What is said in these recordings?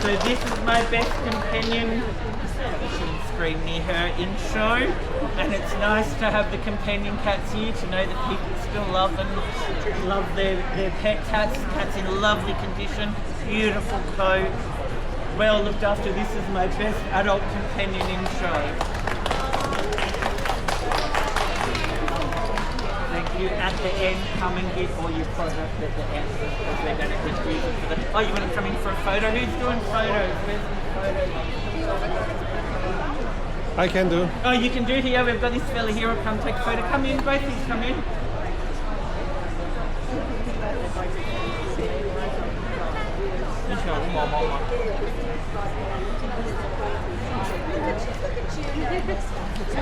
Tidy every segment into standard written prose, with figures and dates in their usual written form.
So this is my best companion. You shouldn't scream near her in show. And it's nice to have the companion cats here to know that people still love them, love their pet cats. Cats in lovely condition, beautiful coat, well looked after. This is my best adult companion in show. Thank you. At the end, come and get all your product at the end because we're going to use it for the... Oh, you want to come in for a photo? Who's doing photos? Where's the photo? I can do. Oh, you can do it here. We've got this fella here who'll come take a photo. Come in, both of you come in.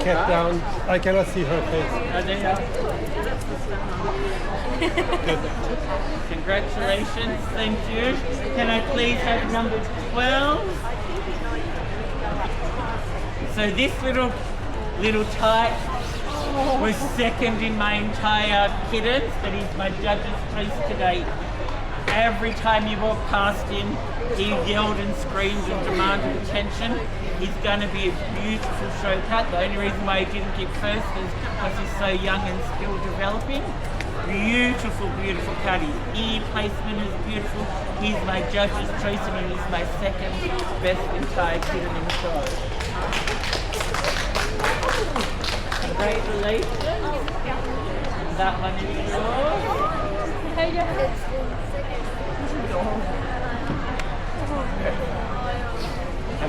Cat down. I cannot see her face. Oh, there you are. Congratulations. Thank you. Can I please have number 12? So this little type was second in my entire kittens, but he's my judge's choice today. Every time you walk past him, he yelled and screamed and demanded attention. He's going to be a beautiful show cat. The only reason why he didn't get first is because he's so young and still developing. Beautiful, beautiful cat. His ear placement is beautiful. He's my judge's choice and he's my second best entire kitten in the show. Congratulations. That one is yours. Hey,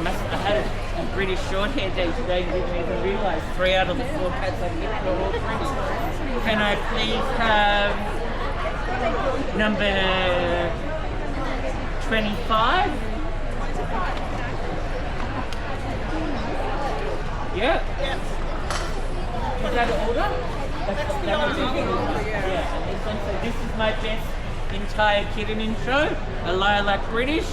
I had a British Shorthair day today and didn't even realise 3 out of the 4 cats I've picked are all British. Can I please have number 25? Yeah. Is that an order? Yeah. And this one, so this is my best entire kitten in show. A lilac British.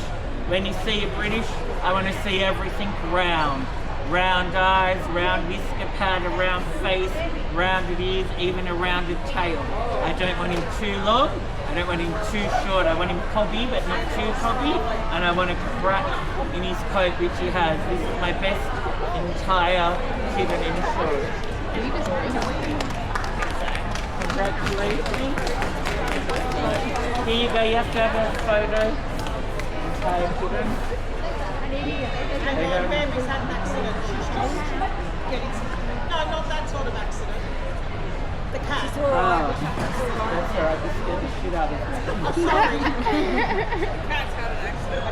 When you see a British, I want to see everything round. Round eyes, round whisker pad, a round face, rounded ears, even a rounded tail. I don't want him too long, I don't want him too short. I want him cobby, but not too cobby. And I want a crack in his coat, which he has. This is my best entire kitten in show. Congratulations. Here you go, you have to have a photo. Entire kitten. Mary's had an accident. No, not that sort of accident. The cat. That's alright, just scared the shit out of me. Oh, sorry. Cat's had an accident.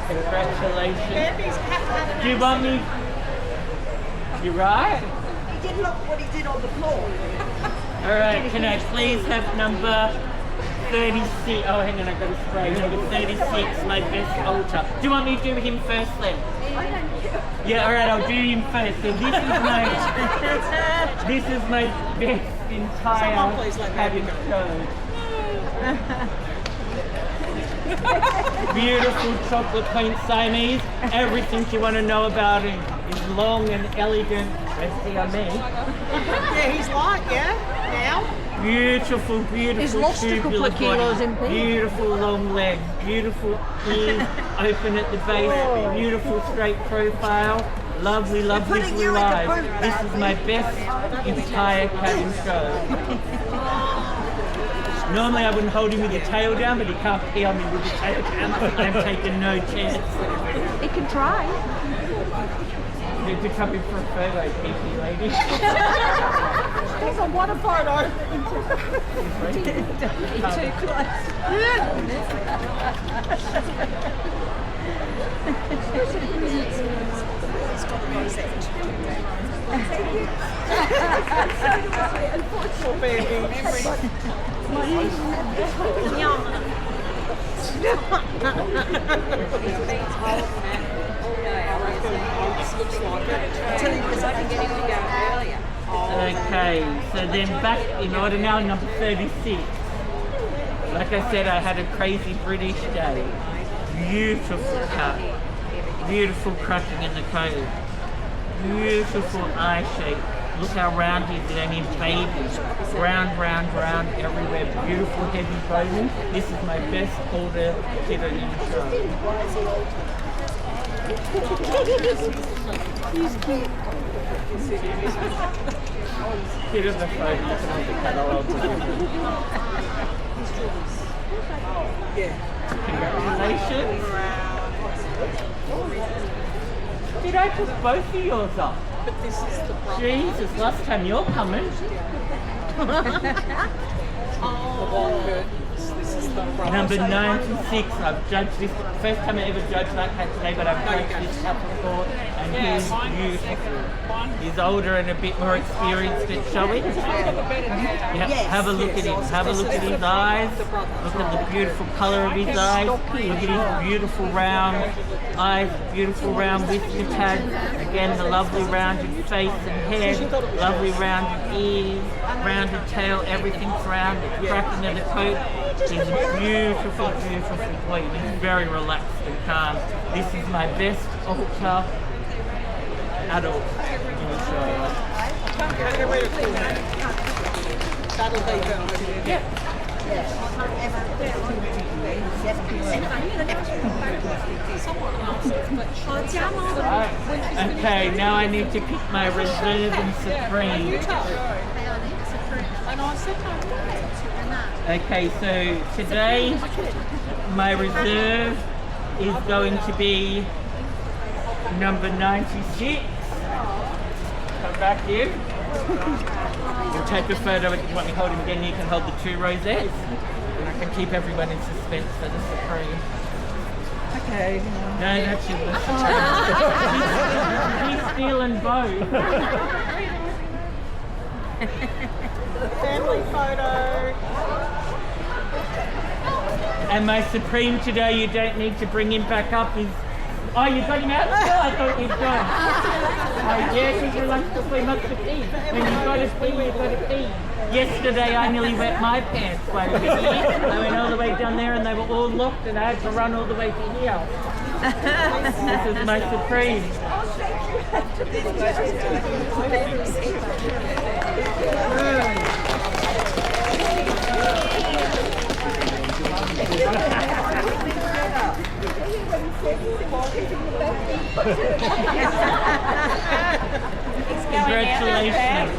Congratulations. Mary's cat had an accident. Do you want me? You right? He did look what he did on the floor. Alright, can I please have number 36? Oh, hang on, I've got to spray. Number 36, my best altar. Do you want me to do him first then? Yeah, alright, I'll do him first. So this is my best entire cabin show. Beautiful chocolate point Siamese. Everything you want to know about him is long and elegant. Resting on me. Yeah, he's light, yeah? Now? Beautiful, beautiful. He's lost a couple of kilos in pink. Beautiful long legs, beautiful ears, open at the base, beautiful straight profile, lovely, lovely blue eyes. This is my best entire cabin show. Normally I wouldn't hold him with the tail down, but he can't pee on me with the tail down. I'm taking no chance. He can try. You could come in for a photo, pinky lady. There's a water photo. Too close. Poor baby. Okay, so then back in order now, number 36. Like I said, I had a crazy British day. Beautiful cut. Beautiful cracking in the coat. Beautiful eye shape. Look how round he is, and his babies. Round, round, round everywhere. Beautiful heavy bone. This is my best older kitten in the show. Kid in the photo, you can hold the catalogue. Congratulations. Did I put both of yours up? But this is the problem. Jesus, last time you're coming. This is the problem. Number 96, I've judged this, first time I ever judged that cat today, but I've judged this cat before, and he's beautiful. He's older and a bit more experienced at showing. Yeah, have a look at him, have a look at his eyes, look at the beautiful colour of his eyes, look at his beautiful round eyes, beautiful round whisker tags, again the lovely rounded face and head, lovely rounded ears, rounded tail, everything's round, the cracking of the coat. He's a beautiful, beautiful boy. He's very relaxed and calm. This is my best ultra adult in Australia. That'll be good. Yeah. Okay, now I need to pick my reserve and supreme. Okay, so today my reserve is going to be number 96. Come back here. We'll take a photo if you want me to hold him again. You can hold the two rosettes. And I can keep everyone in suspense for the supreme. Okay. No, that's your He's stealing both. Family photo. And my supreme today, you don't need to bring him back up, is... Oh, you got him out? No, I thought you'd gone. Oh, yeah, because you like to play much to pee. When you've got to pee, you've got to pee. Yesterday, I nearly wet my pants quite a bit. I went all the way down there and they were all locked and I had to run all the way to here. This is my supreme. Congratulations.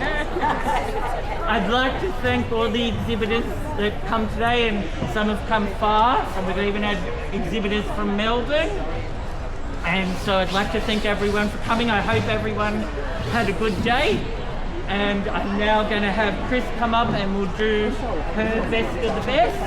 I'd like to thank all the exhibitors that come today, and some have come far, and we've even had exhibitors from Melbourne. And so I'd like to thank everyone for coming. I hope everyone had a good day. And I'm now going to have Chris come up and we'll do her best of the best.